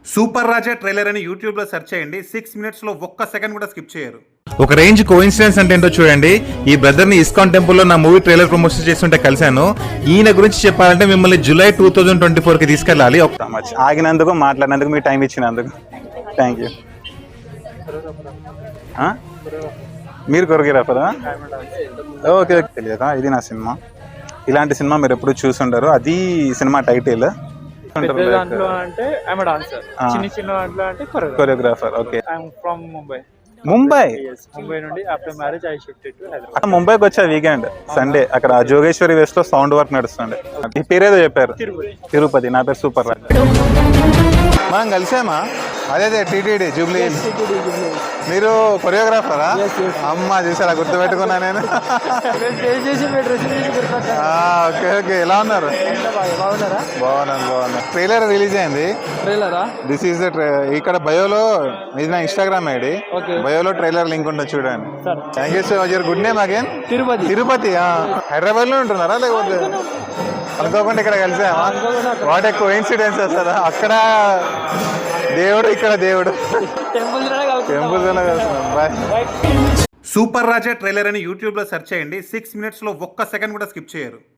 Super Raja trailer అని YouTube లో search చేయండి. 6 minutes లో ఒక్క సెకండ్ కూడా స్కిప్ చేయరు. ఒక రేంజ్ కోఇన్సిడెన్స్ అంటే ఏంటో చూడండి. ఈ బ్రదర్ ని ఇస్కాన్ టెంపుల్ లో నా మూవీ ట్రైలర్ ప్రమోషన్ చేస్తుంటే కలిశాను. ఈయన గురించి చెప్పాలంటే మిమ్మల్ని జూలై 2024 కి తీసుకెళ్ళాలి. ఆగినందుకు మాట్లాడినందుకు మీ టైం ఇచ్చినందుకు థ్యాంక్ యూ. మీరు కొరియోగ్రాఫరా? Okay okay. తెలియదా ఇది నా సినిమా. ఇలాంటి సినిమా మీరు ఎప్పుడు చూసుంటారు. అది cinema title choreographer. Okay. Mumbai ముంబైకి వచ్చా వీకెండ్ సండే. అక్కడ జోగేశ్వరి వేస్ట్ లో సౌండ్ వర్క్ నడుస్తుండే. ఈ పేరేదో చెప్పారు? తిరుపతి. నా పేరు సూపర్ రాజ్. మనం కలిసామా? అదే టీటీడీ జూబ్లీ. మీరు కొరియోగ్రాఫరా? అమ్మ చూసారా, గుర్తుపెట్టుకున్నా నేను. Okay okay. ఎలా ఉన్నారు? బాగున్నాను. ట్రైలర్ రిలీజ్ అయింది. దిస్ ఈస్ ఇక్కడ బయోలో ఇది నా ఇన్స్టాగ్రామ్ ఐడి. బయోలో ట్రైలర్ లింక్ ఉంటుంది చూడండి. Thank you so much. Your good name again? Tirupati. Hyderabad లో ఉంటున్నారా లేకపోతే అనుకోకుండా ఇక్కడ కలిసామా? వాట్ ఏ కోఇన్సిడెన్స్ అసలు. అక్కడ దేవుడు, ఇక్కడ దేవుడు. టెంపుల్స్ బాయ్. సూపర్ రాజా ట్రైలర్ అని యూట్యూబ్ లో సెర్చ్ చేయండి. 6 minutes లో ఒక్క సెకండ్ కూడా స్కిప్ చేయరు.